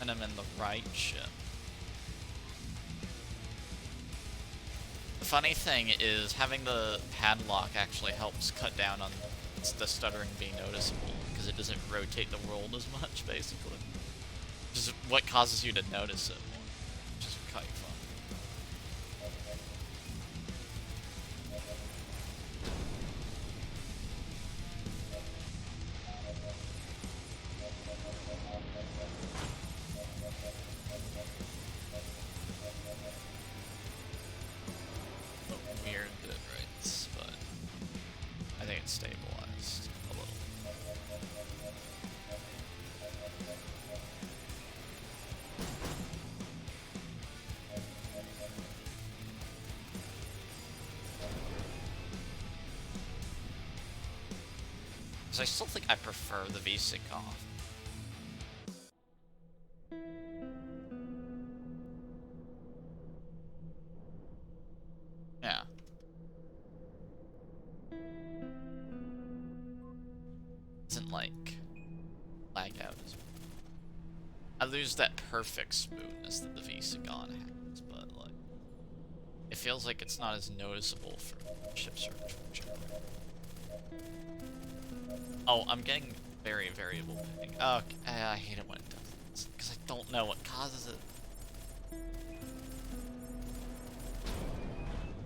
And I'm in the right ship. The funny thing is, having the padlock actually helps cut down on the stuttering being noticeable, because it doesn't rotate the world as much, basically. Which is what causes you to notice it more. Which is quite fun. Weird bit rates, but I think it's stabilized a little. Because I still think I prefer the V-Sync-Off. Yeah. Isn't like lag out as well. I lose that perfect smoothness that the V-Sync-On has, but like it feels like it's not as noticeable for ship search. Oh, I'm getting very variable ping. Oh, I hate it when it does this, because I don't know what causes it.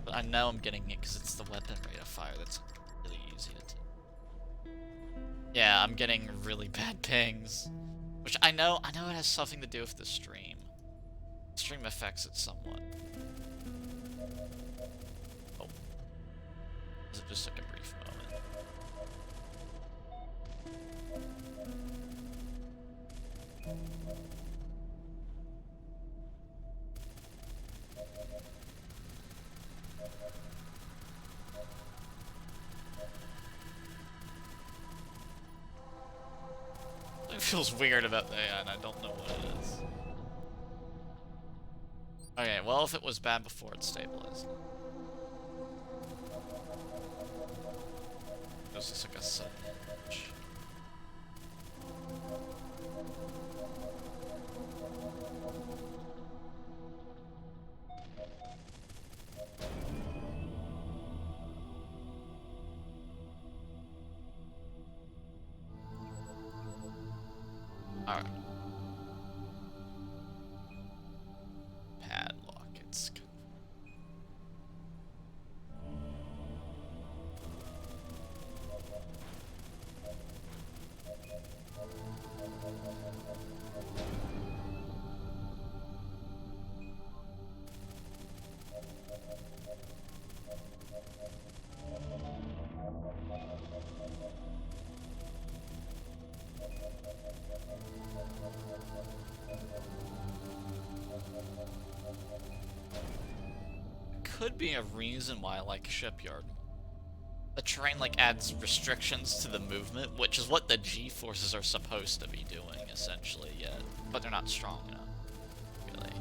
But I know I'm getting it because it's the weapon rate of fire that's really easy to do. Yeah, I'm getting really bad pings. Which I know it has something to do with the stream. The stream affects it somewhat. Oh. Was it just like a brief moment? It feels weird about the AI, and I don't know what it is. Okay, well, if it was bad before, it's stabilized. It was just like a sudden launch. Alright. Padlock, it's... Could be a reason why I like Shipyard. The terrain like adds restrictions to the movement, which is what the G-forces are supposed to be doing, essentially, yet. But they're not strong enough, really.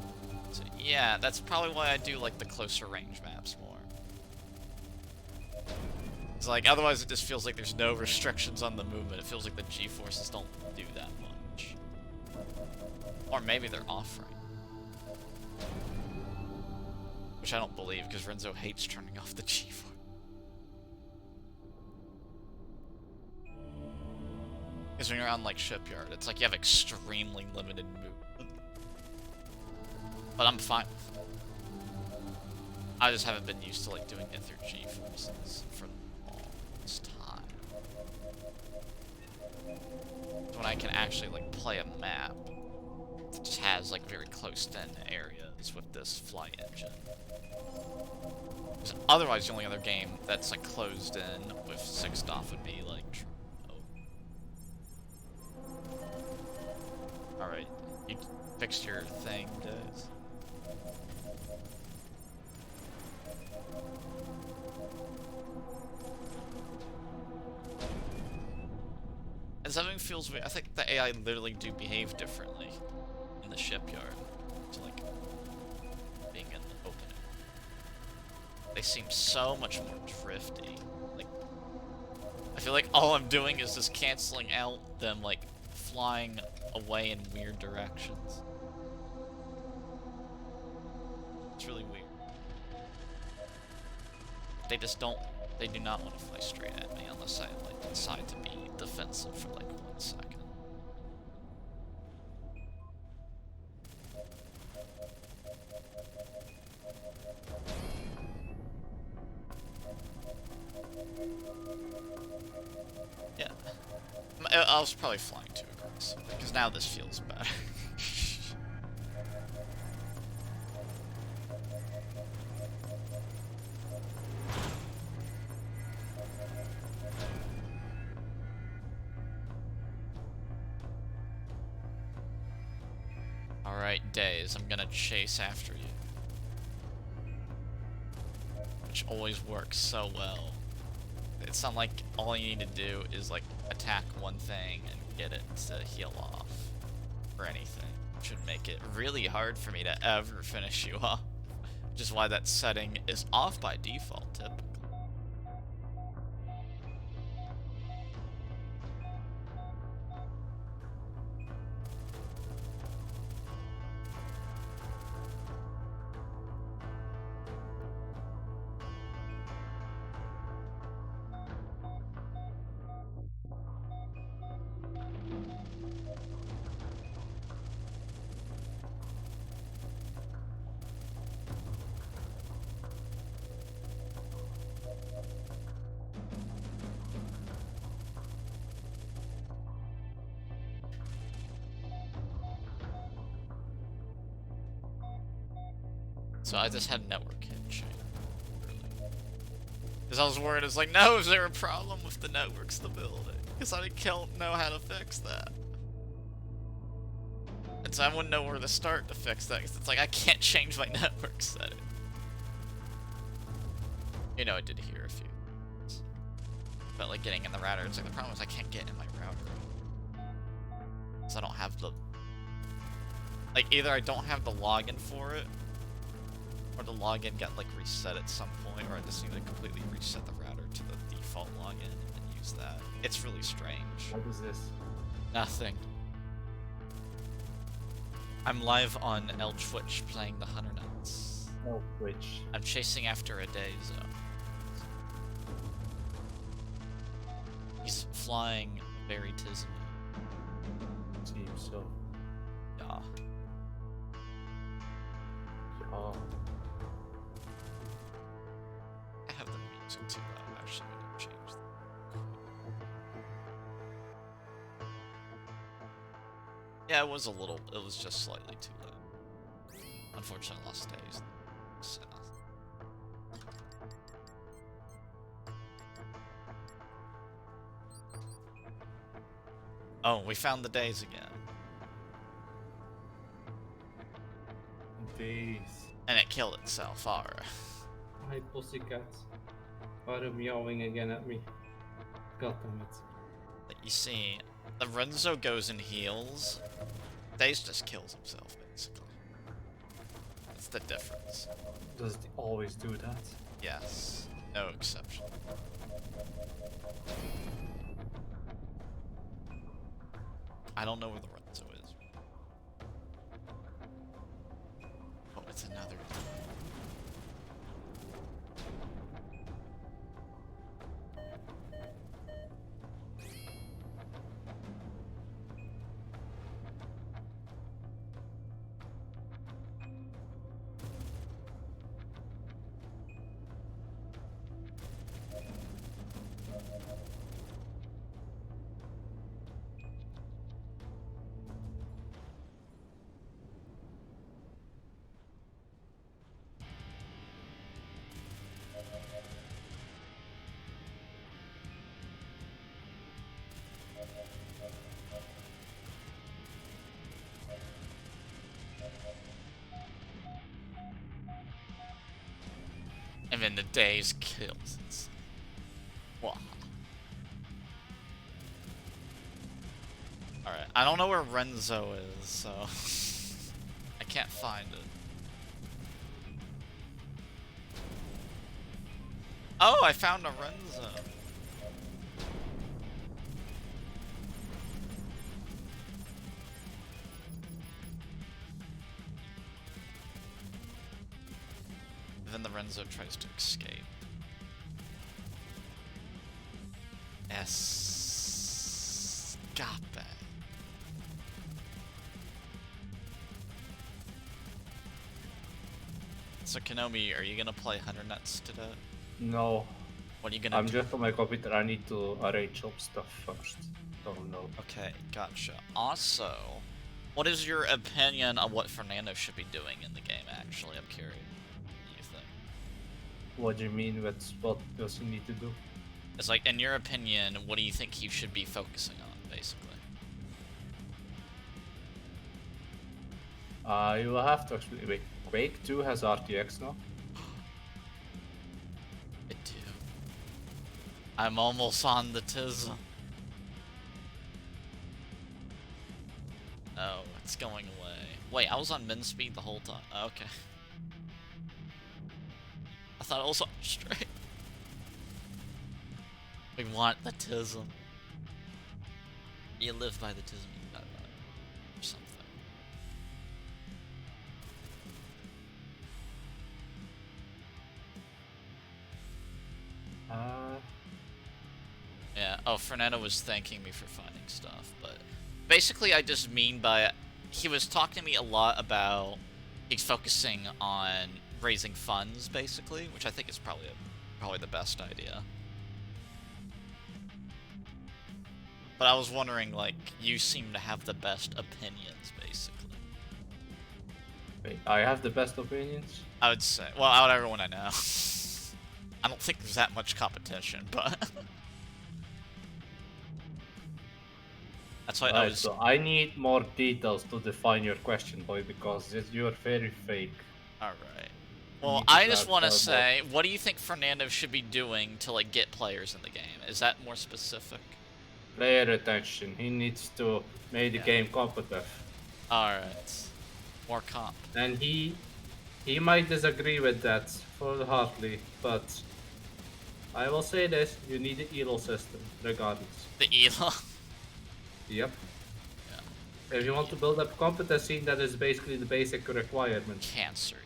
So, yeah, that's probably why I do like the closer range maps more. It's like, otherwise it just feels like there's no restrictions on the movement. It feels like the G-forces don't do that much. Or maybe they're off-frame. Which I don't believe, because Renzo hates turning off the G-force. Because when you're on, like, Shipyard, it's like you have extremely limited movement. But I'm fine with it. I just haven't been used to, like, doing it through G-forces for the longest time. When I can actually, like, play a map that just has, like, very close-in areas with this flight engine. Because otherwise, the only other game that's, like, closed in with 6DOF would be, like... Alright, you fixed your thing, Diz. And something feels weird. I think the AI literally do behave differently in the Shipyard to, like, being in the opening. They seem so much more drifty. Like, I feel like all I'm doing is just canceling out them, like, flying away in weird directions. It's really weird. They just don't, they do not want to fly straight at me unless I like decide to be defensive for like 1 second. Yeah. I was probably flying too aggressive, because now this feels bad. Alright, Days, I'm gonna chase after you. Which always works so well. It's not like all you need to do is like attack one thing and get it to heal off or anything. Which would make it really hard for me to ever finish you off. Which is why that setting is off by default typically. So I just had network hit chain. Because I was worried, it's like, no, is there a problem with the network stability? Because I didn't know how to fix that. And so I wouldn't know where to start to fix that, because it's like, I can't change my network setting. You know, I did hear a few things. But like getting in the router, it's like, the problem is I can't get in my router. Because I don't have the... Like, either I don't have the login for it, or the login got like reset at some point, or I just need to completely reset the router to the default login and use that. It's really strange. What is this? Nothing. I'm live on L Twitch playing the Hunter Nuts. Oh, Twitch. I'm chasing after a Days. He's flying very Tism. Seems so. Yeah. Yeah. I have the music too loud. Actually, I didn't change that. Yeah, it was a little. It was just slightly too loud. Unfortunately, I lost Days. So. Oh, we found the Days again. Days. And it killed itself, alright. Hi, pussycats. Why are you meowing again at me? God damn it. But you see, the Renzo goes and heals. Days just kills himself, basically. That's the difference. Does it always do that? Yes. No exception. I don't know where the Renzo is. Oh, it's another. And then the Days kills it. Wow. Alright, I don't know where Renzo is, so I can't find it. Oh, I found a Renzo. Then the Renzo tries to escape. Escape. So Konomi, are you gonna play Hunter Nuts today? No, What are you gonna I'm do? just on my computer. I need to arrange some stuff first. Don't know. Okay, gotcha. Also, what is your opinion on what Fernando should be doing in the game, actually? I'm curious. What do you think? What do you mean? What does he need to do? It's like, in your opinion, what do you think he should be focusing on, basically? You will have to explain. Wait, Quake 2 has RTX now? I do. I'm almost on the Tism. Oh, it's going away. Wait, I was on min speed the whole time. Okay. I thought I was on straight. We want the Tism. You live by the Tism, you die by it. Or something. Yeah, oh, Fernando was thanking me for finding stuff, but basically I just mean by he was talking to me a lot about he's focusing on raising funds, basically, which I think is probably the best idea. But I was wondering, like, you seem to have the best opinions, basically. Wait, I have the best opinions? I would say, well, out of everyone I know. I don't think there's that much competition, but that's why I Alright, was. so I need more details to define your question, boy, because you're very fake. Alright. Well, need to I just want to clarify say, what do you think Fernando should be doing to, like, get players in the game? Is that more specific? Player retention. He needs to make the Yeah. game competitive. Alright. More comp. And he might disagree with that full-heartedly, but I will say this: you need the ELO system, regardless. The ELO? Yep. Yeah. If you want to build up competency, that is basically the basic requirement. Cancer.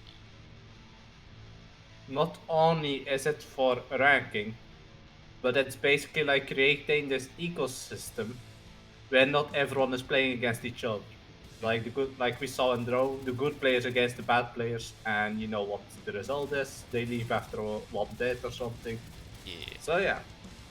Not only is it for ranking, but it's basically like creating this ecosystem where not everyone is playing against each other. Like we saw in Draw, the good players against the bad players, and you know what the result is. They leave after one death or something. Yeah. So yeah.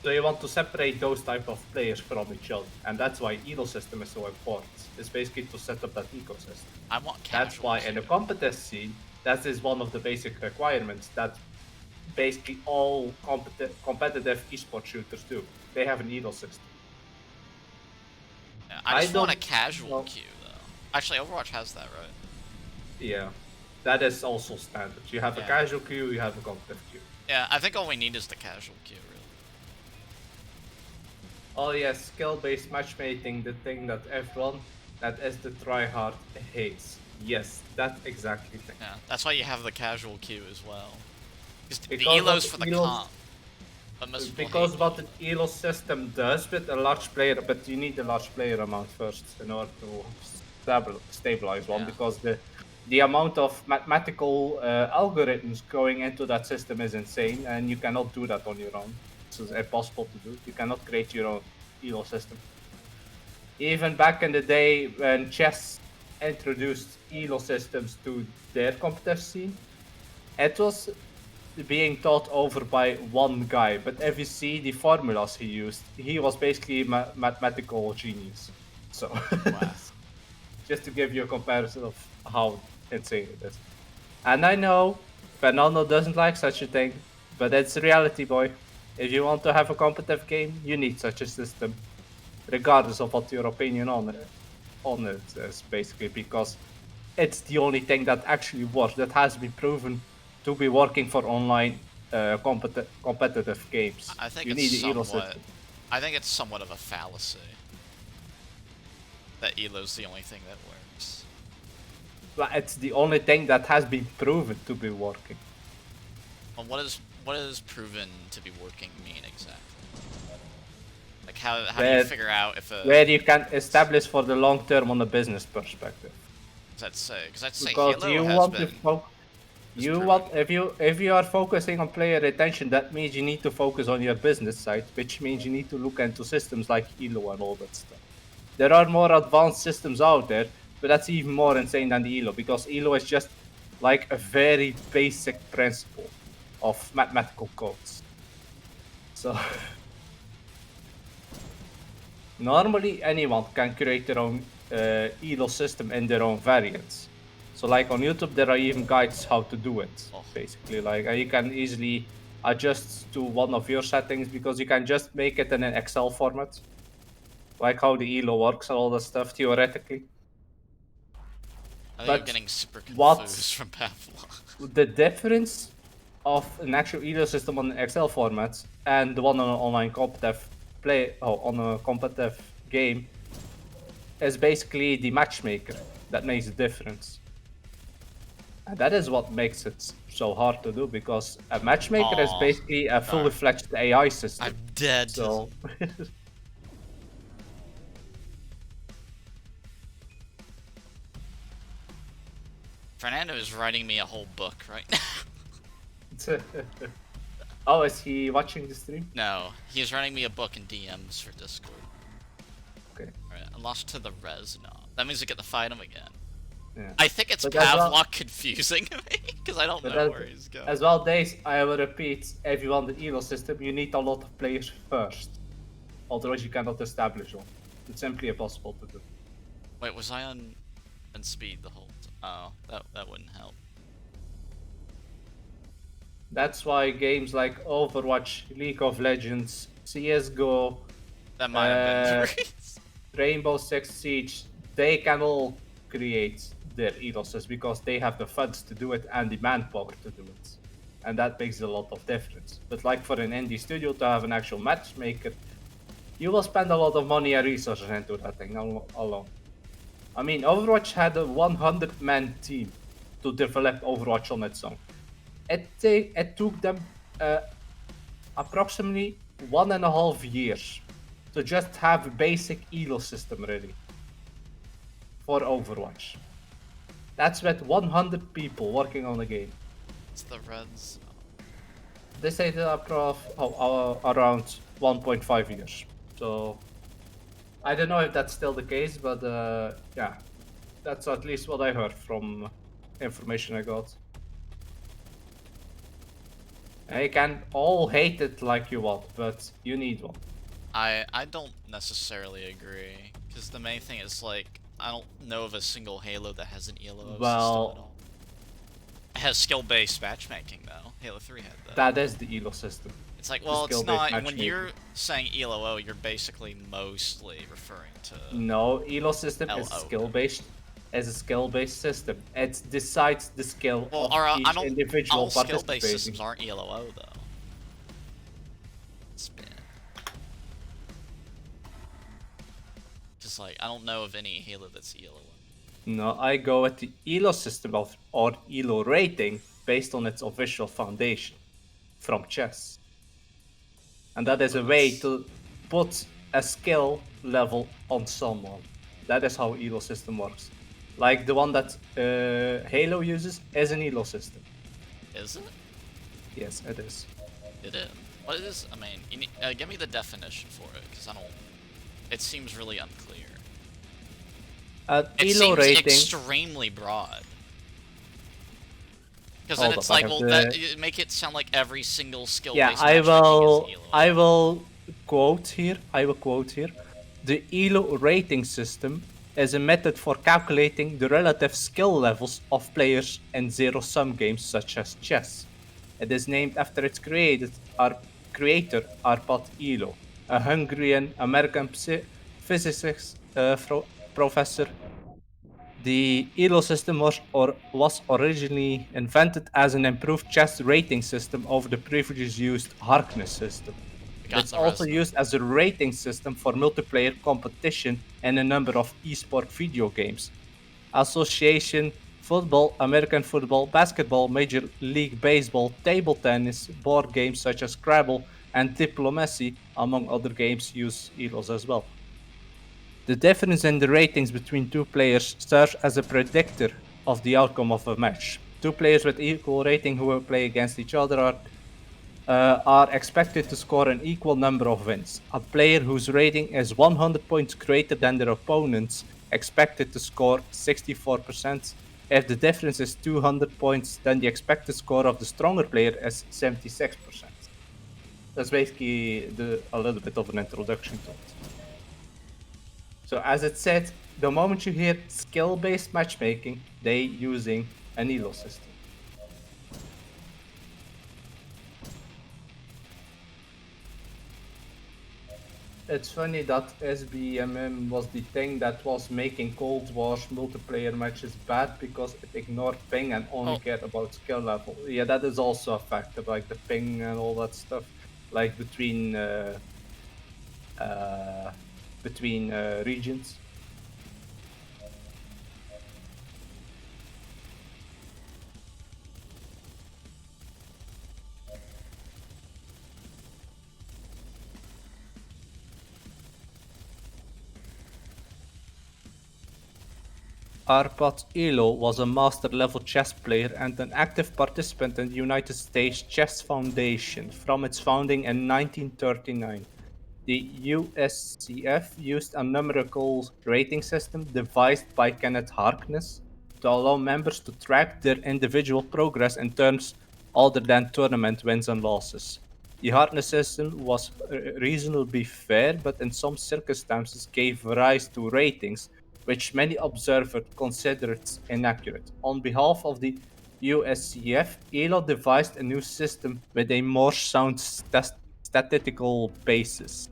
So you want to separate those type of players from each other, and that's why ELO system is so important. It's basically to set up that ecosystem. I want casual. That's why in the too. competitive scene, that is one of the basic requirements that basically all competitive esports shooters do. They have an ELO system. Yeah, I just want a don't- casual well- queue, though. Actually, Overwatch has that, right? Yeah, that is also standard. You have a Yeah. casual queue, you have a competitive queue. Yeah, I think all we need is the casual queue, really. Oh yes, skill-based matchmaking, the thing that everyone that is the tryhard hates. Yes, that exactly thing. Yeah, that's why you have the casual queue as well. The Because ELO's of for the ELO's comp. But most people Because hate what the ELO system does with a large player, but you need a large player amount first in order to stabilize one, Yeah. because the amount of mathematical algorithms going into that system is insane, and you cannot do that on your own. It's impossible to do. You cannot create your own ELO system. Even back in the day when chess introduced ELO systems to their competitive scene, it was being taught over by one guy. But if you see the formulas he used, he was basically a mathematical genius. So, Wow. just to give you a comparison of how insane it is. And I know Fernando doesn't like such a thing, but it's reality, boy. If you want to have a competitive game, you need such a system, regardless of what your opinion on it is, basically, because it's the only thing that actually works, that has been proven to be working for online competitive games. I think you it's need the ELO somewhat. system. I think it's somewhat of a fallacy. That ELO's the only thing that works. But it's the only thing that has been proven to be working. Well, what is proven to be working mean exactly? Like how do you Where- figure out if a Where you can establish for the long term on a business perspective. does that say? Because I'd say Because Halo you has want been. to Just You proving- want if you are focusing on player retention, that means you need to focus on your business side, which means you need to look into systems like Elo and all that stuff. There are more advanced systems out there, but that's even more insane than the Elo because Elo is just like a very basic principle of mathematical codes. So normally anyone can create their own Elo system in their own variants. So like on YouTube, there are even guides how to do it. Oh. Basically, like you can easily adjust to one of your settings because you can just make it in an Excel format, like how the Elo works and all that stuff theoretically. I think I'm But getting super what- confused from Pavlov. The difference of an actual Elo system on an Excel format and the one on an online competitive on a competitive game is basically the matchmaker that makes the difference. And that is what makes it so hard to do because a matchmaker is Aw, basically a fully darn. fledged AI system. I'm dead. So Fernando is writing me a whole book right now. oh, is he watching the stream? No, he's writing me a book in DMs for Discord. Okay. Alright, I lost to the res now. That means we get to fight him again. Yeah. I think it's But as well- Pavlok confusing me, because I don't But know as- where he's going. As well, Days, I will repeat, if you want the Elo system, you need a lot of players first. Otherwise, you cannot establish one. It's simply impossible to do. Wait, was I on speed the whole time? Oh, that wouldn't help. That's why games like Overwatch, League of Legends, CSGO, That might have been the Uh, reason. Rainbow Six Siege, they can all create their Elo system because they have the funds to do it and the manpower to do it. And that makes a lot of difference. But like for an indie studio to have an actual matchmaker, you will spend a lot of money and resources into that thing alone. I mean, Overwatch had a 100-man team to develop Overwatch on its own. It took them approximately 1.5 years to just have a basic Elo system ready for Overwatch. That's with 100 people working on the game. It's the reds. They say that around 1.5 years. So I don't know if that's still the case, but yeah, that's at least what I heard from information I got. And you can all hate it like you want, but you need one. I don't necessarily agree, because the main thing is like I don't know of a single Halo that has an ELO system Well- at all. It has skill-based matchmaking though. Halo 3 had that. That is the Elo system. It's like, well, it's skill-based not. When matchmaking. you're saying ELO, you're basically mostly referring to. No, Elo system is LO. skill-based. Is a skill-based system. It decides the skill Well, of I each don't. individual All skill-based participating. systems aren't ELO though. Spin. Just like I don't know of any Halo that's ELO. No, I go with the Elo system or Elo rating based on its official foundation from chess. And that is a way to put a skill level on someone. That is how Elo system works. Like the one that Halo uses is an Elo system. Is it? Yes, it is. It is. What is? I mean, you need, give me the definition for it, because I don't. It seems really unclear. It Elo seems rating. extremely broad. Because then Hold it's up, I like, have well, the- that you make it sound like every single skill. Yeah, I will quote here. I will quote here. The Elo rating system is a method for calculating the relative skill levels of players in zero-sum games such as chess. It is named after its creator Arpad Elo, a Hungarian American physicist professor. The Elo system was originally invented as an improved chess rating system over the previously used Harkness system. It's also used as a rating system for multiplayer competition in a number of esport video games. Association, football, American football, basketball, Major League Baseball, table tennis, board games such as Scrabble, and Diplomacy, among other games, use ELOs as well. The difference in the ratings between two players serves as a predictor of the outcome of a match. Two players with equal rating who will play against each other are expected to score an equal number of wins. A player whose rating is 100 points greater than their opponent's expected to score 64%. If the difference is 200 points, then the expected score of the stronger player is 76%. That's basically a little bit of an introduction to it. So as it said, the moment you hear skill-based matchmaking, they using an elo system. It's funny that SBMM was the thing that was making Cold War's multiplayer matches bad because it ignored ping and only cared about skill level. Yeah, that is also a factor, like the ping and all that stuff, like between regions. Arpad Elo was a master-level chess player and an active participant in the United States Chess Foundation from its founding in 1939. The USCF used a numerical rating system devised by Kenneth Harkness to allow members to track their individual progress in terms other than tournament wins and losses. The Harkness system was reasonably fair, but in some circumstances gave rise to ratings which many observers considered inaccurate. On behalf of the USCF, ELO devised a new system with a more sound statistical basis.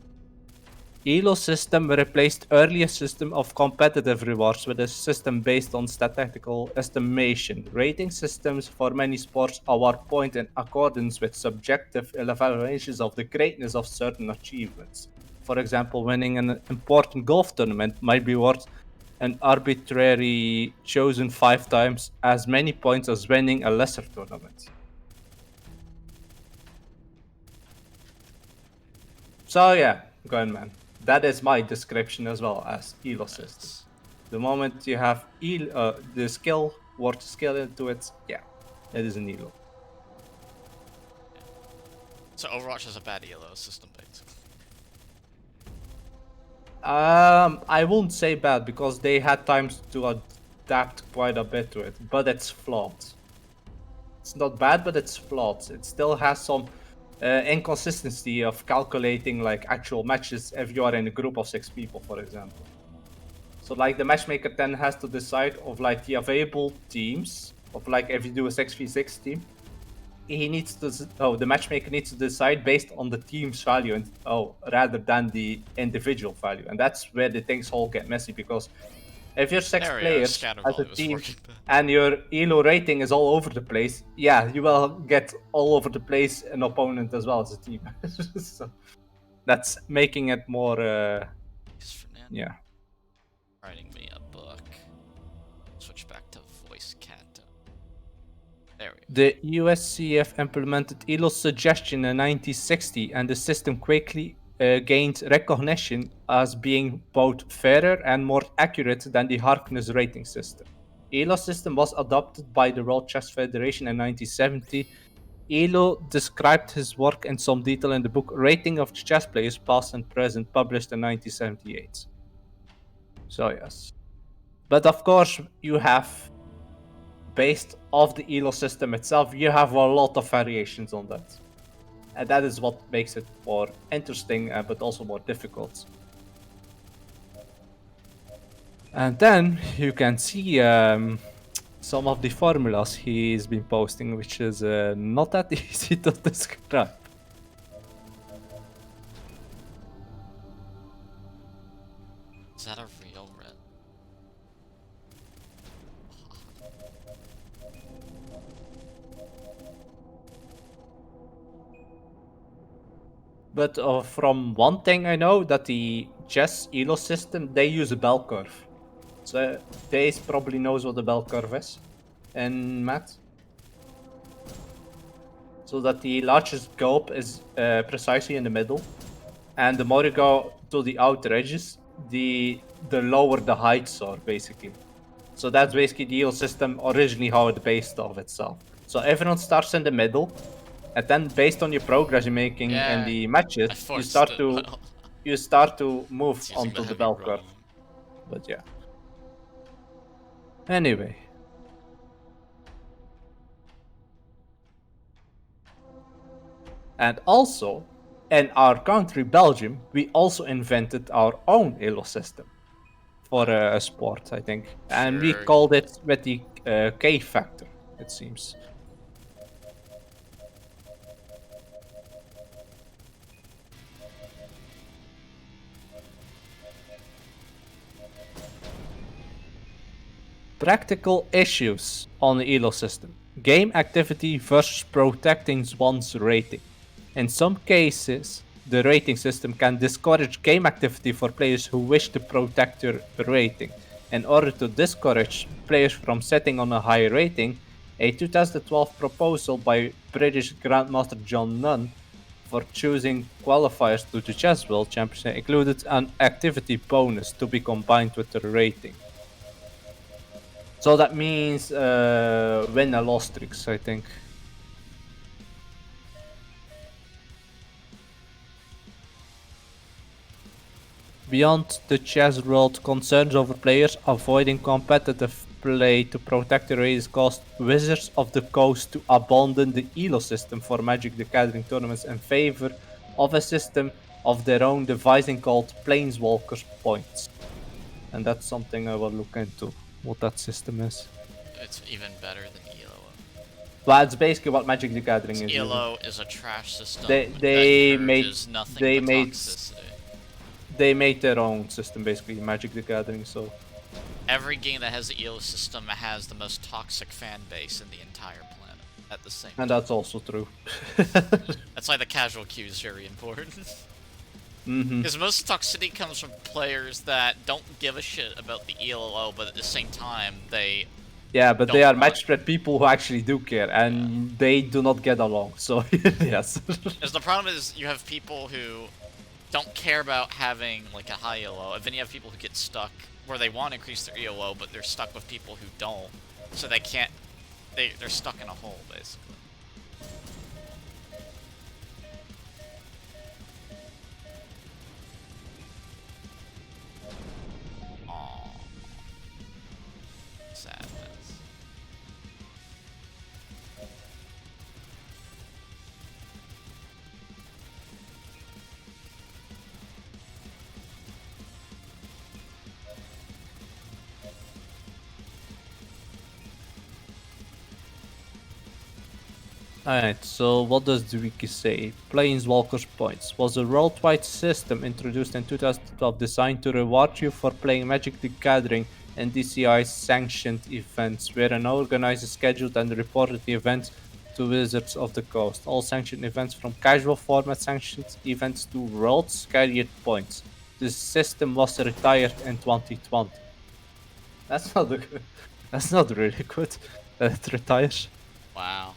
ELO system replaced earlier system of competitive rewards with a system based on statistical estimation. Rating systems for many sports award points in accordance with subjective evaluations of the greatness of certain achievements. For example, winning an important golf tournament might be worth an arbitrary chosen 5 times as many points as winning a lesser tournament. So yeah, Gunman. That is my description as well as elo system. The moment you have the skill, worth skill into it, yeah, it is an elo. So Overwatch is a bad elo system, basically. I won't say bad because they had times to adapt quite a bit to it, but it's flawed. It's not bad, but it's flawed. It still has some inconsistency of calculating like actual matches if you are in a group of 6 people, for example. So like the matchmaker then has to decide of like the available teams of like if you do a 6v6 team, he needs to the matchmaker needs to decide based on the team's value and rather than the individual value, and that's where the things all get messy because if you're 6 players as a team and your elo rating is all over the place, yeah, you will get all over the place an opponent as well as a team. So that's making it more yeah. Writing me a book. Switch back to voice cat. There we go. The USCF implemented ELO's suggestion in 1960, and the system quickly gained recognition as being both fairer and more accurate than the Harkness rating system. ELO's system was adopted by the World Chess Federation in 1970. ELO described his work in some detail in the book Rating of Chess Players Past and Present, published in 1978. So yes. But of course, you have, based off the ELO system itself, you have a lot of variations on that. And that is what makes it more interesting, but also more difficult. And then you can see some of the formulas he's been posting, which is not that easy to describe. Is that a real red? But from one thing I know, that the chess ELO system, they use a bell curve. So Dace probably knows what the bell curve is in math. So that the largest gulp is precisely in the middle. And the more you go to the outer edges, the lower the heights are, basically. So that's basically the elo system originally how it based off itself. So everyone starts in the middle, and then based on your progress you're making in Yeah, the I matches, forced it. Well, you start to move it's using onto the heavy bell curve. rolling. But yeah. Anyway. And also, in our country, Belgium, we also invented our own elo system for a sport, I think. And we Sure. called it with the K factor, it seems. Practical issues on the elo system. Game activity versus protecting one's rating. In some cases, the rating system can discourage game activity for players who wish to protect their rating. In order to discourage players from setting on a higher rating, a 2012 proposal by British Grandmaster John Nunn for choosing qualifiers to the Chess World Championship included an activity bonus to be combined with the rating. So that means win a loss tricks, I think. Beyond the chess world, concerns over players avoiding competitive play to protect the race caused Wizards of the Coast to abandon the ELO system for Magic the Gathering tournaments in favor of a system of their own devising called Planeswalkers Points. And that's something I will look into, what that system is. It's even better than ELO. Well, it's basically what Magic the Gathering is using. ELO is a trash system They that they made encourages nothing they but made toxicity. they made their own system basically, Magic the Gathering. So Every game that has the ELO system has the most toxic fan base in the entire planet at the same and time. that's also true. That's why the casual queue is very important. Mm-hmm. Because most toxicity comes from players that don't give a shit about the ELO, but at the same time, they... Yeah, but they Don't are want- matched with people who actually do care, and they do not get along. So yes. Because the problem is, you have people who don't care about having, like, a high ELO, and then you have people who get stuck where they want to increase their ELO, but they're stuck with people who don't, so they can't... They're stuck in a hole, basically. Aww. Sadness. Alright, so what does the wiki say? Planeswalkers Points was a worldwide system introduced in 2012 designed to reward you for playing Magic the Gathering and DCI sanctioned events, where an organizer scheduled and reported the events to Wizards of the Coast. All sanctioned events from casual format sanctioned events to Worlds carried points. The system was retired in 2020. That's not good. That's not really good. It retires. Wow.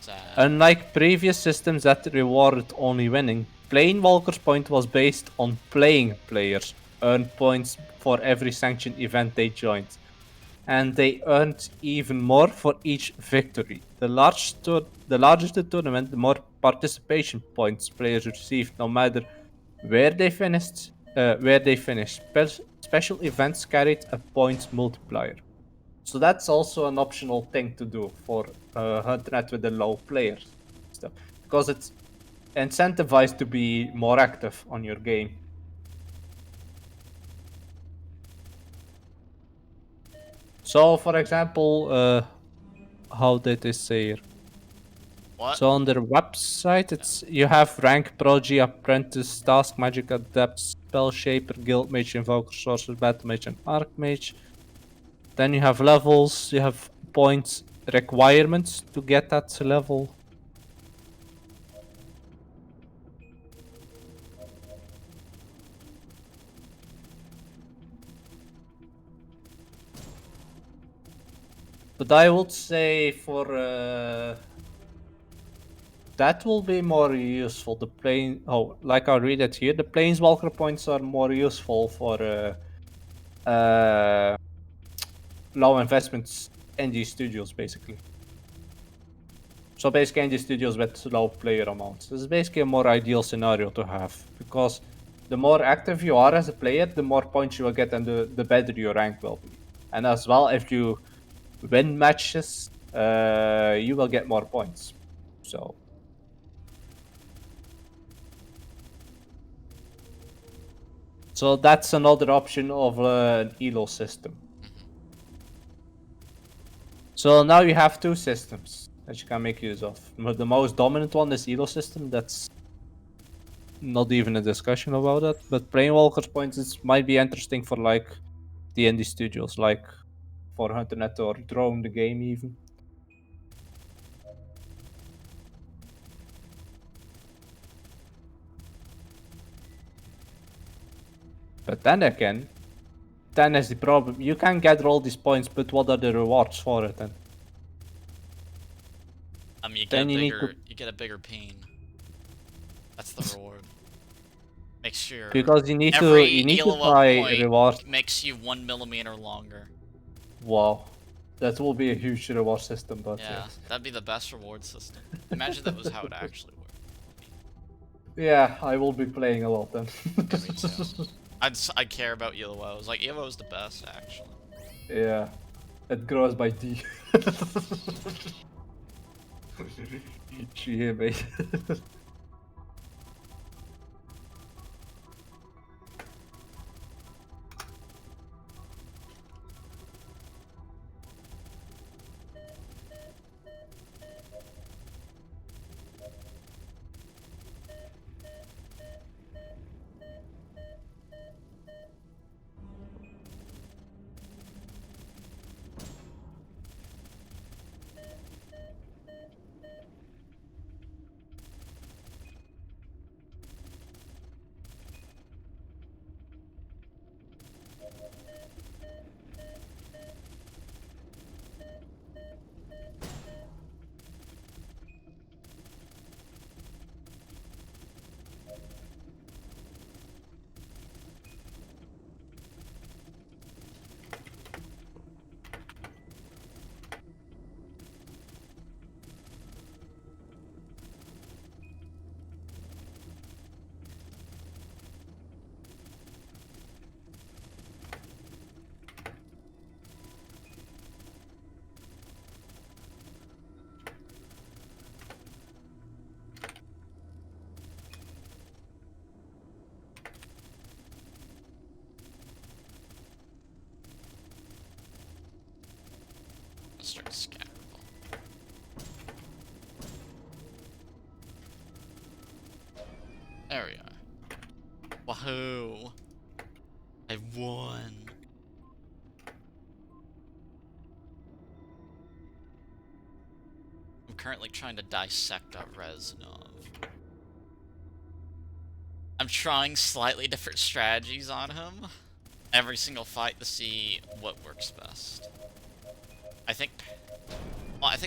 Sad. Unlike previous systems that rewarded only winning, Planewalker's Point was based on playing players earned points for every sanctioned event they joined. And they earned even more for each victory. The larger the tournament, the more participation points players received, no matter where they finished. Special events carried a points multiplier. So that's also an optional thing to do for Huntnet with the low players stuff, because it's incentivized to be more active on your game. So, for example, how did they say here? What? So on their website, it's you have rank, Prodigy, Apprentice, Task, Magic Adept, Spell Shaper, Guild Mage, Invoker, Sorcerer, Battle Mage, and Archmage. Then you have levels, you have points requirements to get that level. But I would say for that will be more useful. The plane, like I read it here, the planeswalker points are more useful for low investments indie studios, basically. So basically indie studios with low player amounts. This is basically a more ideal scenario to have, because the more active you are as a player, the more points you will get and the better your rank will be. And as well, if you win matches, you will get more points. So that's another option of an elo system. So now you have two systems that you can make use of. The most dominant one is elo system. That's not even a discussion about it. But Planewalker's points might be interesting for like the indie studios, like for HunterNet or Drone the game even. But then is the problem. You can gather all these points, but what are the rewards for it then? You get Then a you need bigger to- you get a bigger pain. That's the reward. Make sure Because you need to every buy point rewards. makes you 1 millimeter longer. Wow, that will be a huge reward system, but Yeah, yes. that'd be the best reward system. Imagine that was how it actually worked. Yeah, I will be playing a lot then. Yeah, me too. I care about ELO. Like ELO is the best actually. Yeah, it grows by D. She hear me. Let's start Scatterball. There we are. Wahoo! I won. I'm currently trying to dissect out Reznov. I'm trying slightly different strategies on him every single fight to see what works best. I think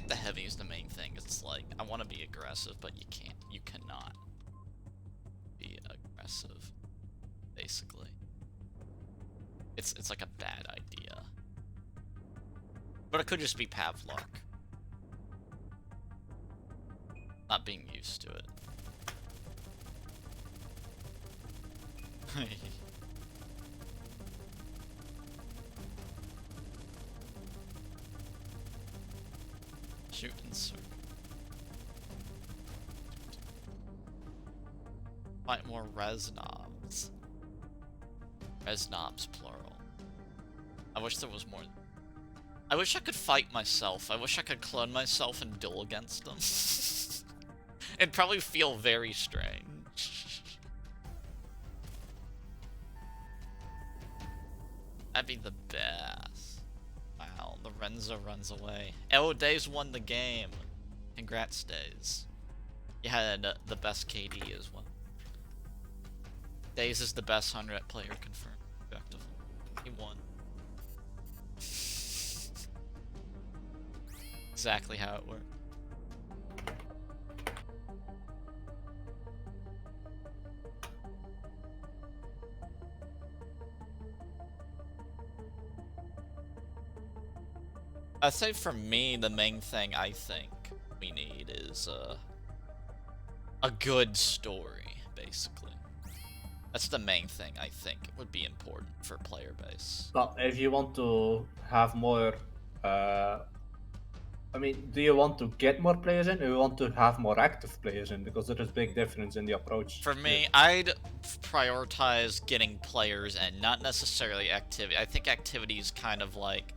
the heavy is the main thing. It's like, I want to be aggressive, but you cannot be aggressive, basically. It's like a bad idea. But it could just be Pavlok. Not being used to it. Shoot and circle. Fight more Reznovs. Reznovs, plural. I wish there was more. I wish I could fight myself. I wish I could clone myself and duel against them. It'd probably feel very strange. That'd be the best. Wow, the Renzo runs away. Oh, Days won the game. Congrats, Days. You had the best KD as well. Days is the best 100 player confirmed. Objective. He won. Exactly how it worked. I'd say for me, the main thing I think we need is a good story, basically. That's the main thing I think would be important for player base. But if you want to have more, uh, I mean, do you want to get more players in, or you want to have more active players in? Because there is big difference in the approach. For me, I'd prioritize getting players in, not necessarily activity. I think activity is kind of like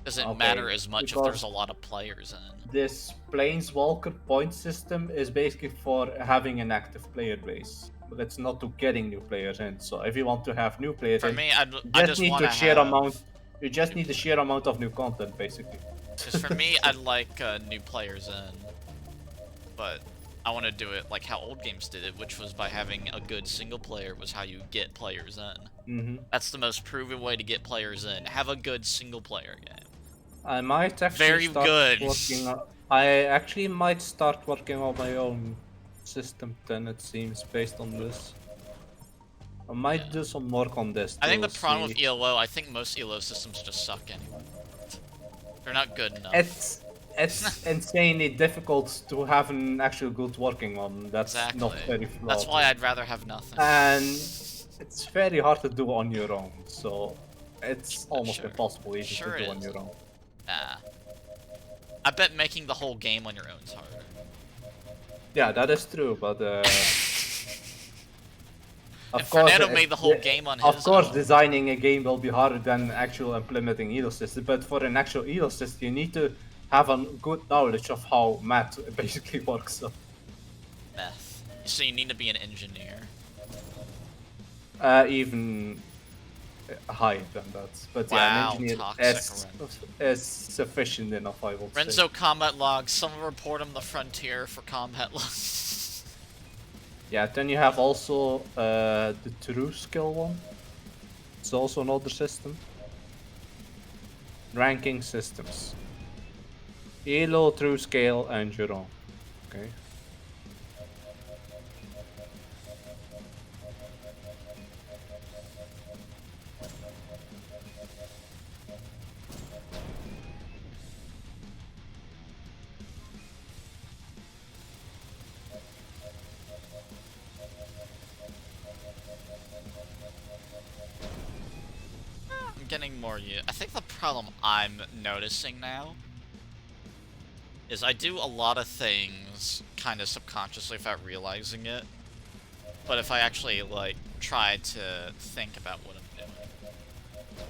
doesn't Okay, matter as much if there's because a lot of players in. this Planeswalker point system is basically for having an active player base, but it's not to getting new players in. So if you want to have new players For in, me, you I just just need want to to share have amount. You just new need the sheer amount of new content, basically. Because for me, I'd like new players in, but I want to do it like how old games did it, which was by having a good single player was how you get players in. Mm-hmm. That's the most proven way to get players in. Have a good single player game. I might actually Very start good. working. I actually might start working on my own system. Then it seems based on this. I might do some work on this. I think to the problem see. with ELO, I think most ELO systems just suck anyway. They're not good enough. It's insanely difficult to have an actual good working one. That's Exactly. not very flawed. That's why I'd rather have nothing. And it's very hard to do on your own. So it's almost Sure. impossible even Sure to do it on is. your own. Nah. I bet making the whole game on your own is harder. Yeah, that is true, but And Fernando made the whole game on his Of course, own. designing a game will be harder than actual implementing Elo system. But for an actual Elo system, you need to have a good knowledge of how math basically works. So, Meth. So you need to be an engineer. even higher than that. But Wow, yeah, an engineer toxic is sufficient enough, I will say. Renzo combat log. Someone report him the frontier for combat log. Yeah, then you have also the true skill one. It's also another system. Ranking systems. Elo, true scale, and your own. Okay. I'm getting more I think the problem I'm noticing now is I do a lot of things kind of subconsciously without realizing it. But if I actually, like, try to think about what I'm doing.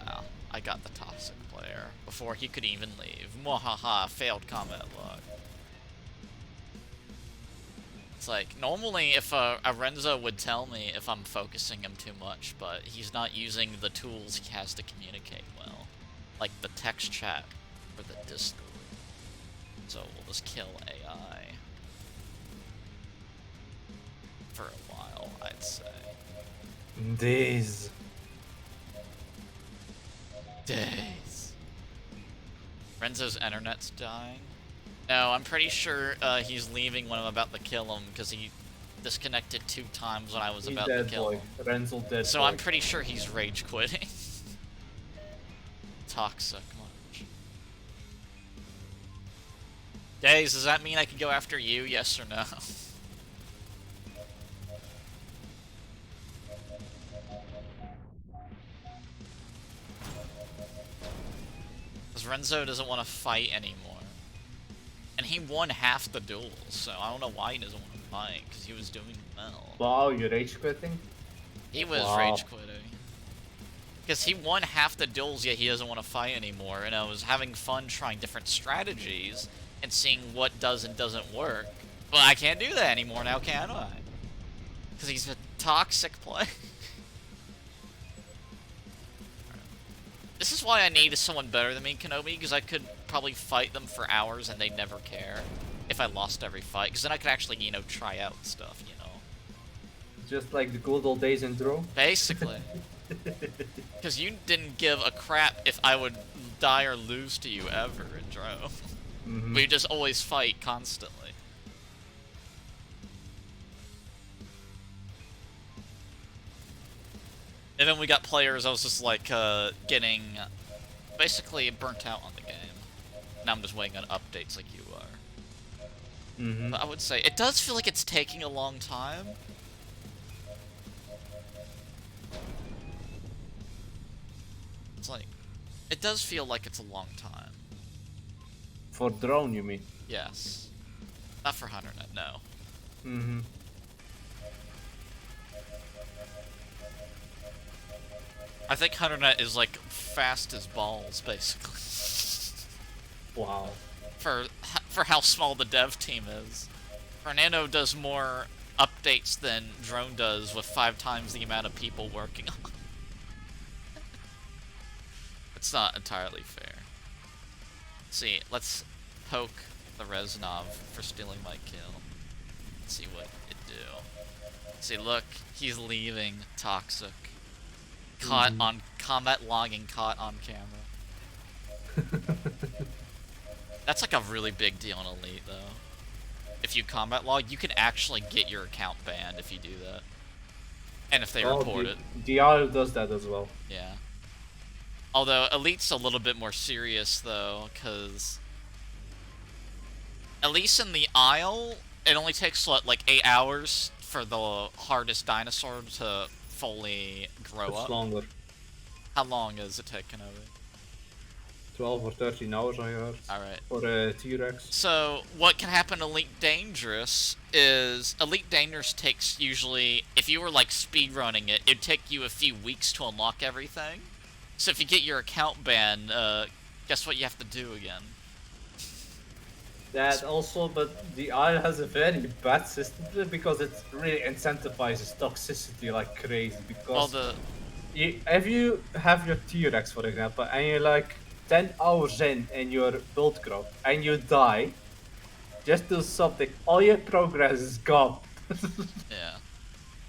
Wow, I got the toxic player before he could even leave. Mwahaha, failed combat log. It's like, normally if Renzo would tell me if I'm focusing him too much, but he's not using the tools he has to communicate well. Like the text chat or the Discord. So we'll just kill AI. For a while, I'd say. Days. Days. Renzo's internet's dying. No, I'm pretty sure he's leaving when I'm about to kill him because he disconnected 2 times when I was about to kill him. Renzel dead. So boy. I'm pretty sure he's rage quitting. Toxic much. Days, does that mean I can go after you? Yes or no? Because Renzo doesn't want to fight anymore. And he won half the duels, so I don't know why he doesn't want to fight, because he was doing well. Wow, you're rage quitting? He was Wow. rage quitting. Because he won half the duels, yet he doesn't want to fight anymore, and I was having fun trying different strategies and seeing what does and doesn't work. But I can't do that anymore now, can I? Because he's a toxic player. This is why I need someone better than me, Kenobi, because I could probably fight them for hours and they'd never care if I lost every fight, because then I could actually, you know, try out stuff, you know. Just like the good old days in Draw? Basically. Because you didn't give a crap if I would die or lose to you ever in Dro. Mhm. We just always fight constantly. And then we got players, I was just like, getting basically burnt out on the game. Now I'm just waiting on updates like you are. Mm-hmm. But I would say it does feel like it's taking a long time. It's like, it does feel like it's a long time. For drone, you mean? Yes. Not for HunterNet, no. Mm-hmm. I think HunterNet is like fast as balls, basically. Wow. For how small the dev team is. Fernando does more updates than Drone does with 5 times the amount of people working on it. It's not entirely fair. See, let's poke the Reznov for stealing my kill. Let's see what it do. See, look, he's leaving Toxic. Caught on combat logging, caught on camera. That's like a really big deal in Elite, though. If you combat log, you can actually get your account banned if you do that. And if they report it. DR does that as well. Yeah. Although Elite's a little bit more serious, though, because at least in the Isle, it only takes what, like 8 hours for the hardest dinosaur to fully grow It's up. longer. How long is it taking over? 12 or 13 hours, I heard. Alright. For a T-Rex. So, what can happen in Elite Dangerous is Elite Dangerous takes usually, if you were like speedrunning it, it'd take you a few weeks to unlock everything. So if you get your account banned, guess what you have to do again? That also, but the Isle has a very bad system because it really incentivizes toxicity like crazy. Well, Because if you have your T-Rex, for example, and you're like 10 hours in your build growth and you die, just do something, all your progress is gone. Yeah.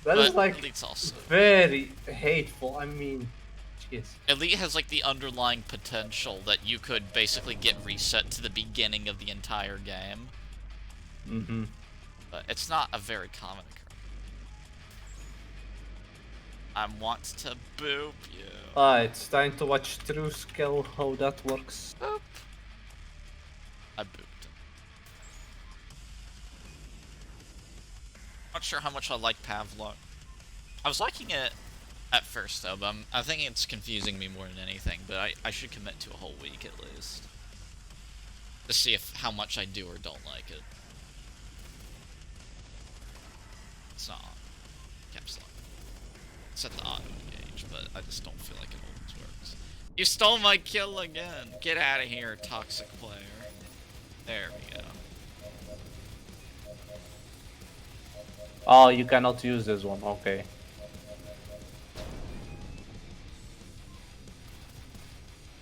That But is like Elite's also... very hateful. I mean, jeez. Elite has like the underlying potential that you could basically get reset to the beginning of the entire game. Mm-hmm. But it's not a very common occurrence. I want to boop you. It's time to watch True Skill, how that works. Boop. I booped him. Not sure how much I like Pavlov. I was liking it at first though, but I think it's confusing me more than anything, but I should commit to a whole week at least. To see if how much I do or don't like it. It's not on. Caps lock. Set the auto engage, but I just don't feel like it always works. You stole my kill again! Get out of here, toxic player. There we go. Oh, you cannot use this one, okay.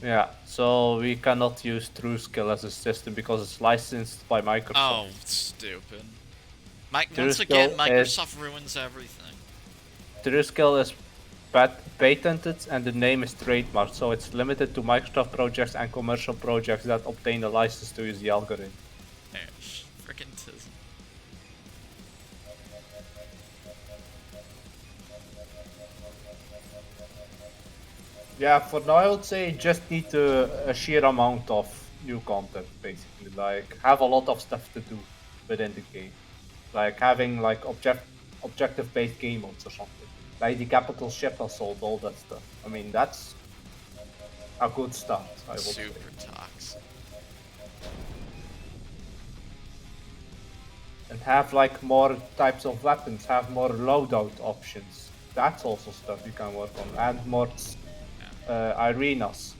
Yeah, so we cannot use True Skill as a system because it's licensed by Microsoft. Oh, stupid. True Once again, Skill Microsoft ruins everything. True Skill is patented and the name is trademarked, so it's limited to Microsoft projects and commercial projects that obtain a license to use the algorithm. There, frickin' tism. Yeah, for now I would say just need a sheer amount of new content, basically. Like, have a lot of stuff to do within the game. Like having like objective-based game modes or something. Like the capital ship assault, all that stuff. I mean, that's a good start, I would say. Super toxic. And have like more types of weapons, have more loadout options. That's also stuff you can work on. Add more arenas.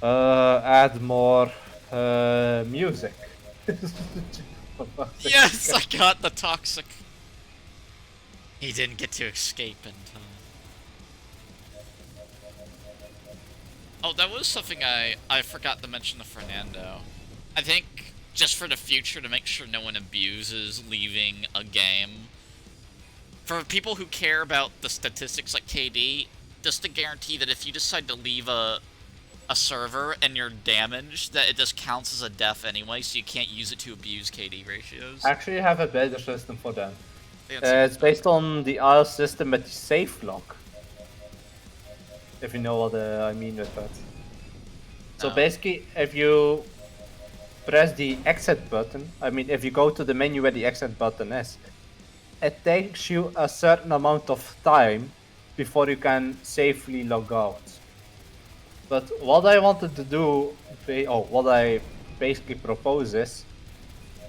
Add more music. Yes, I got the toxic. He didn't get to escape in time. Oh, that was something I forgot to mention to Fernando. I think just for the future, to make sure no one abuses leaving a game. For people who care about the statistics like KD, just to guarantee that if you decide to leave a server and you're damaged, that it just counts as a death anyway, so you can't use it to abuse KD ratios. Actually, have a better system for that. Yeah, It's based on the IL system with the safe lock. If you know what I mean with that. So No. basically, if you press the exit button, I mean, if you go to the menu where the exit button is, it takes you a certain amount of time before you can safely log out. But what I wanted to do, what I basically propose is,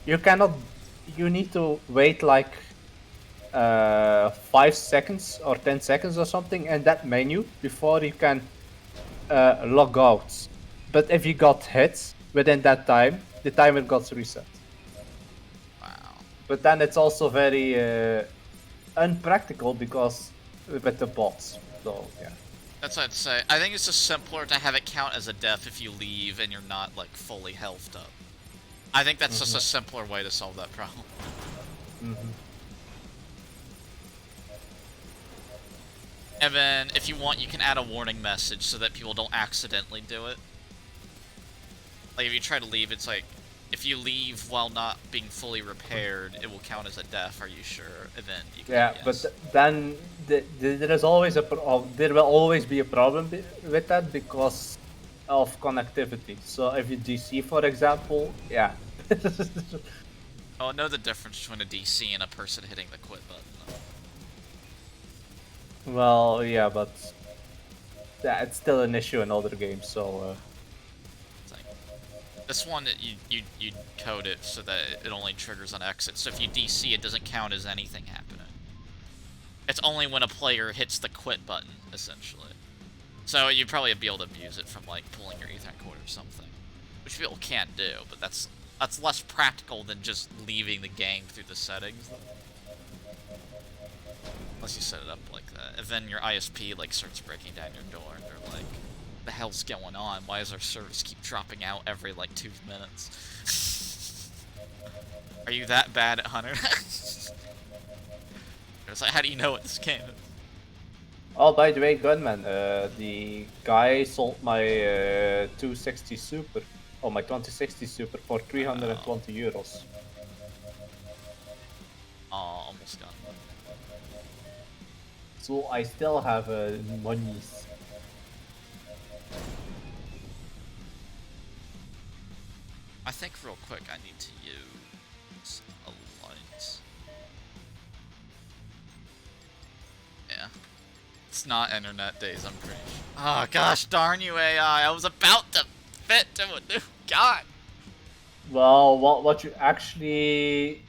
you cannot, you need to wait like 5 seconds or 10 seconds or something in that menu before you can log out. But if you got hit within that time, the timer got reset. Wow. But then it's also very unpractical because with the bots. So yeah. That's what I'd say. I think it's just simpler to have it count as a death if you leave and you're not, like, fully healthed up. I think that's just a simpler way to solve that problem. Mm-hmm. And then, if you want, you can add a warning message so that people don't accidentally do it. Like, if you try to leave, it's like, if you leave while not being fully repaired, it will count as a death, are you sure? And then you can Yeah, yes. but then there is always there will always be a problem with that because of connectivity. So if you DC, for example, yeah. Oh, I know the difference between a DC and a person hitting the quit button, though. Well, yeah, but yeah, it's still an issue in other games. So It's like, this one, you code it so that it only triggers on exit. So if you DC, it doesn't count as anything happening. It's only when a player hits the quit button, essentially. So you'd probably be able to abuse it from, like, pulling your Ethernet cord or something. Which people can't do, but that's less practical than just leaving the game through the settings. Unless you set it up like that. And then your ISP, like, starts breaking down your door, and they're like, the hell's going on? Why does our service keep dropping out every, like, 2 minutes? Are you that bad at Hunter? It's like, how do you know what this game is? oh, by the way, Gunman, the guy sold my 260 Super, or my 2060 Super for 320 euros. Oh, almost got it. So I still have monies. I think real quick I need to use a light. Yeah. It's not internet days, I'm pretty sure. Oh gosh darn you AI, I was about to fit to a new god. Well, what you actually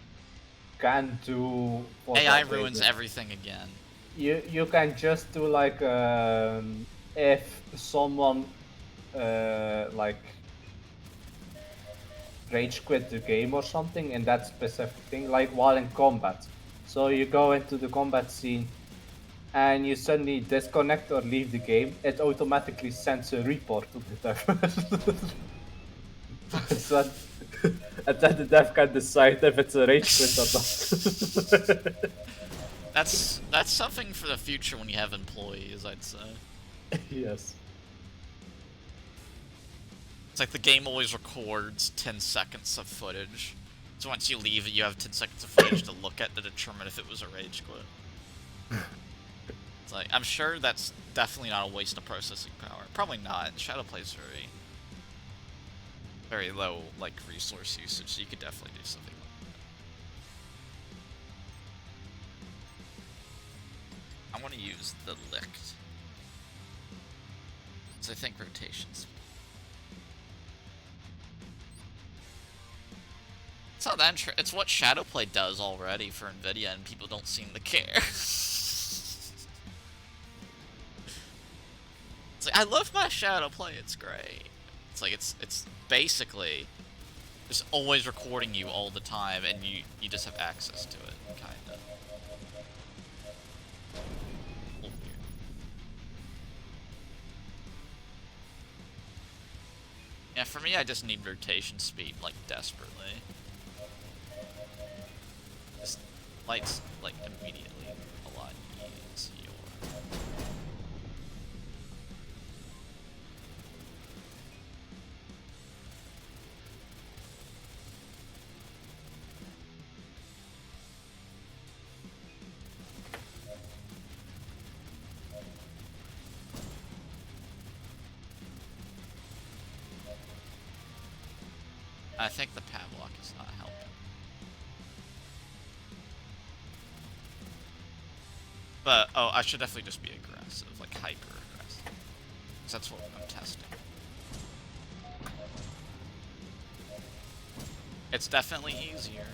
can do for AI that ruins is everything again. you can just do like if someone like rage quit the game or something in that specific thing, like while in combat. So you go into the combat scene and you suddenly disconnect or leave the game, it automatically sends a report to the dev. So, and then the dev can decide if it's a rage quit or not. That's something for the future when you have employees, I'd say. Yes. It's like the game always records 10 seconds of footage. So once you leave, you have 10 seconds of footage to look at to determine if it was a rage quit. It's like, I'm sure that's definitely not a waste of processing power. Probably not. Shadowplay's very low, like, resource usage, so you could definitely do something like that. I want to use the licked. So I think rotations. It's not that it's what Shadowplay does already for Nvidia, and people don't seem to care. It's like, I love my Shadowplay, it's great. It's like, it's basically just always recording you all the time, and you just have access to it, kinda. Yeah, for me, I just need rotation speed, like, desperately. This light's, like, immediately a lot easier. I think the Pavlok is not helping. But, oh, I should definitely just be aggressive, like hyper-aggressive. Because that's what I'm testing. It's definitely easier.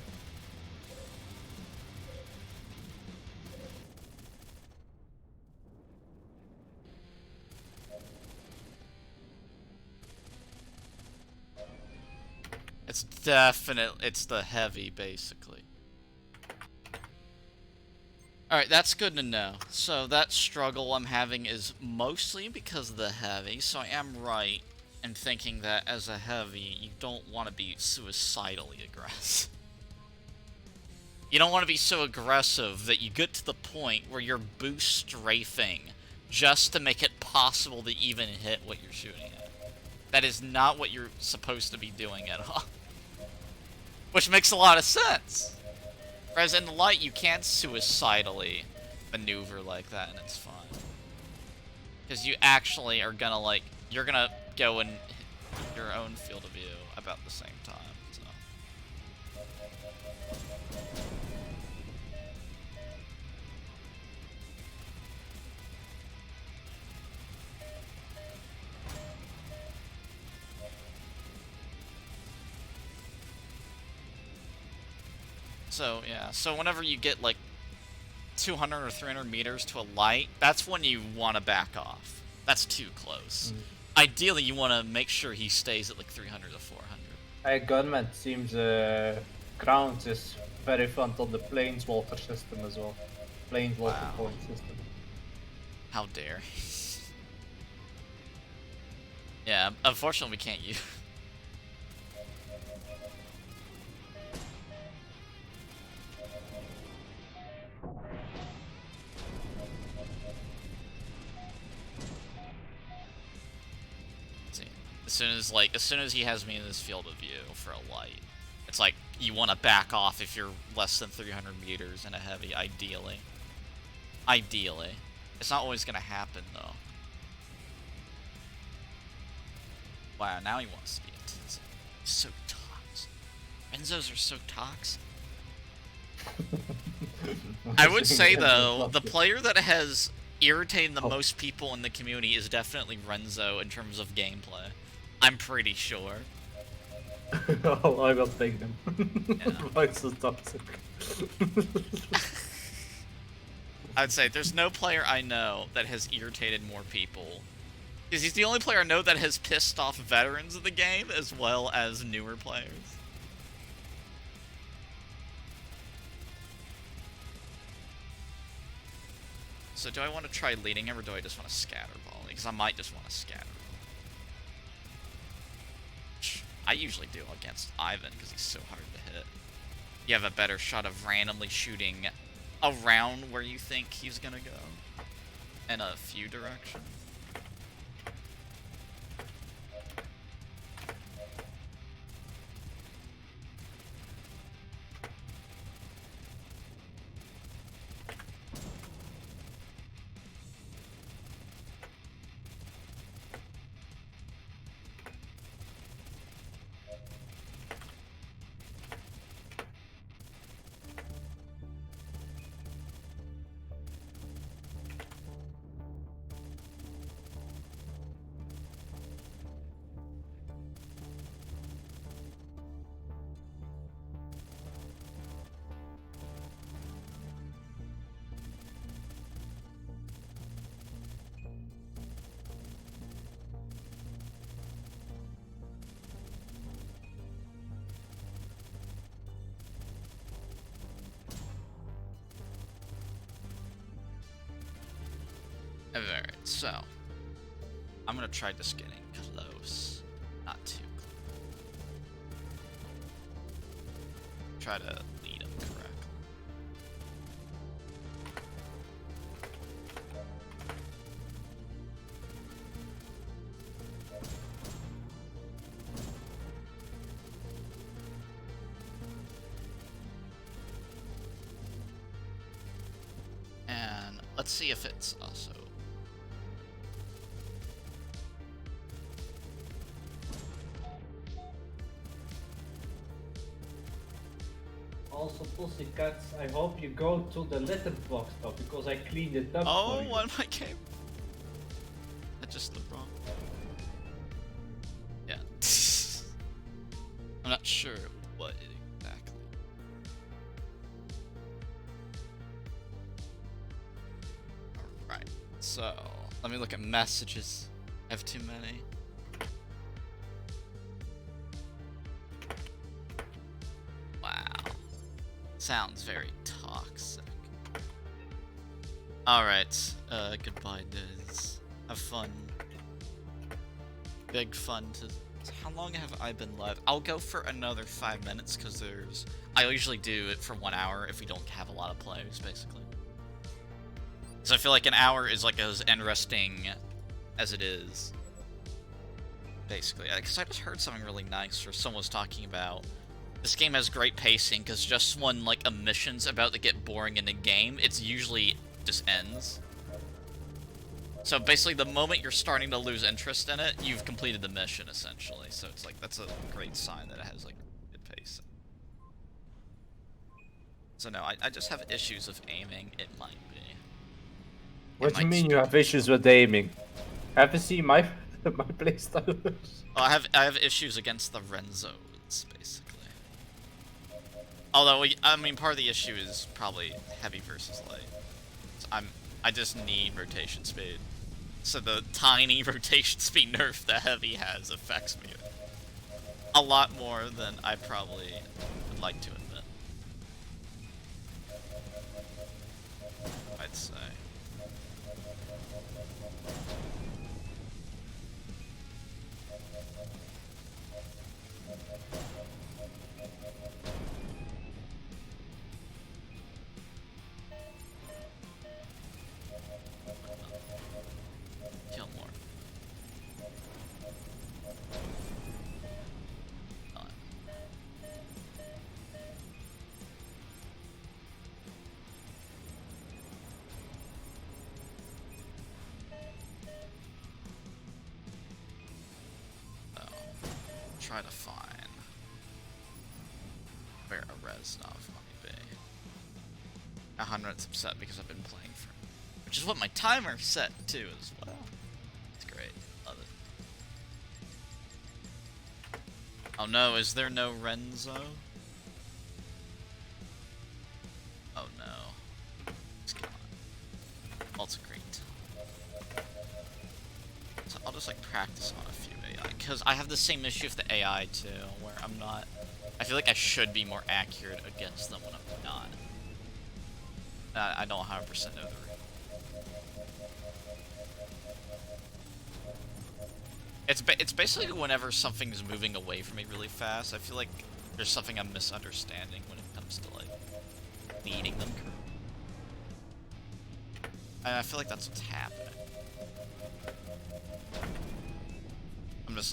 It's the heavy, basically. Alright, that's good to know. So that struggle I'm having is mostly because of the heavy, so I am right in thinking that as a heavy, you don't want to be suicidally aggressive. You don't want to be so aggressive that you get to the point where you're boost strafing just to make it possible to even hit what you're shooting at. That is not what you're supposed to be doing at all. Which makes a lot of sense. Whereas in the light, you can't suicidally maneuver like that, and it's fine. Because you actually are gonna, like, you're gonna go and hit your own field of view about the same time, so. So, yeah, so whenever you get, like, 200 or 300 meters to a light, that's when you want to back off. That's too close. Ideally, you want to make sure he stays at, like, 300 to 400. Gunman seems grounds is very fun on the Planeswalker system as well. Planeswalker point system. How dare. Yeah, unfortunately we can't use... As soon as he has me in this field of view for a light, it's like, you want to back off if you're less than 300 meters in a heavy, ideally. Ideally. It's not always going to happen, though. Wow, now he wants to be intense. He's so toxic. Renzos are so toxic. I would say, though, the player that has irritated the most people in the community is definitely Renzo in terms of gameplay. I'm pretty sure. Oh, I will take them. Yeah. Why it's so toxic? I'd say there's no player I know that has irritated more people. Because he's the only player I know that has pissed off veterans of the game as well as newer players. So do I want to try leading him or do I just want to scatterball? Because I might just want to scatterball. I usually do against Ivan because he's so hard to hit. You have a better shot of randomly shooting around where you think he's gonna go in a few directions. Alright, so I'm gonna try just getting close, not too close. Try to lead him correctly. And let's see if it's also... Also, Pussycats, I hope you go to the letterbox now because I cleaned it up for Oh, you. what my game? I just looked wrong. Yeah. I'm not sure what exactly. Alright, so let me look at messages. I have too many. Wow. Sounds very toxic. Alright, goodbye, Diz. Have fun. Big fun to... How long have I been live? I'll go for another 5 minutes, because there's... I usually do it for 1 hour if we don't have a lot of players, basically. So I feel like an hour is like as interesting as it is. Basically. Because I just heard something really nice where someone was talking about... This game has great pacing, because just when, like, a mission's about to get boring in the game, it's usually just ends. So basically, the moment you're starting to lose interest in it, you've completed the mission, essentially. So it's like, that's a great sign that it has, like, good pacing. So no, I just have issues with aiming. It might be. What do you mean you have issues with aiming? Have you seen my my playstyle? Well, I have issues against the Renzos, basically. Although, I mean, part of the issue is probably heavy versus light. So I just need rotation speed. So the tiny rotation speed nerf that heavy has affects me a lot more than I probably would like to admit. I'd say. Kill more. Try to find where a Reznov might be. Ahanrat's upset because I've been playing for him. Which is what my timer set to as well. It's great. Love it. Oh no, is there no Renzo? Oh no. It's gone. Also great. So I'll just like practice on a few AI. Because I have the same issue with the AI too, where I'm not... I feel like I should be more accurate against them when I'm not. I don't 100% know the reason. It's basically whenever something's moving away from me really fast, I feel like there's something I'm misunderstanding when it comes to, like, leading them. And I feel like that's what's happening.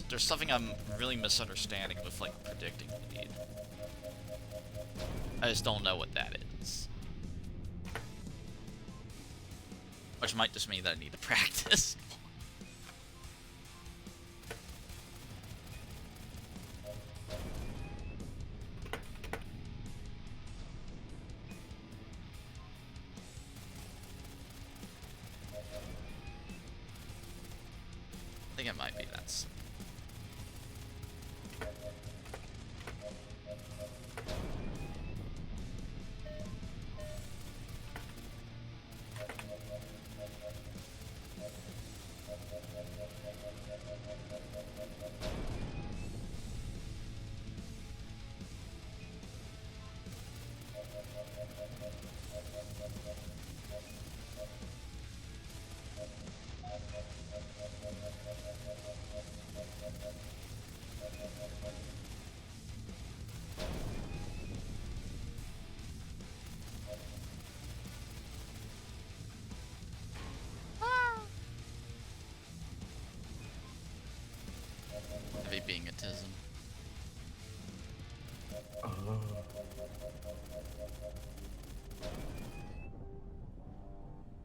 There's something I'm really misunderstanding with, like, predicting the lead. I just don't know what that is. Which might just mean that I need to practice. I think it might be that simple. Heavy being autism.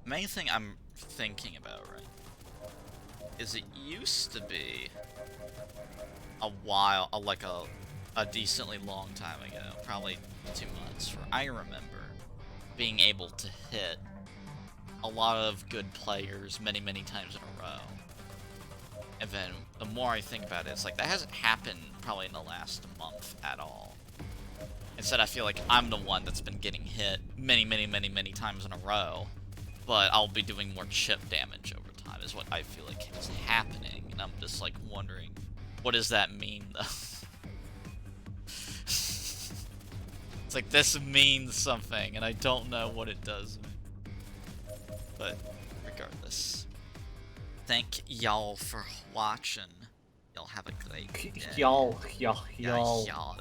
Main thing I'm thinking about right is it used to be like a a decently long time ago, probably 2 months, where I remember being able to hit a lot of good players many, many times in a row. And then the more I think about it, it's like that hasn't happened probably in the last month at all. Instead, I feel like I'm the one that's been getting hit many, many, many, many times in a row, but I'll be doing more chip damage over time is what I feel like is happening, and I'm just like wondering, what does that mean though? It's like this means something, and I don't know what it does. But regardless, thank y'all for watching. Y'all have a great day. Y'all. Y'all.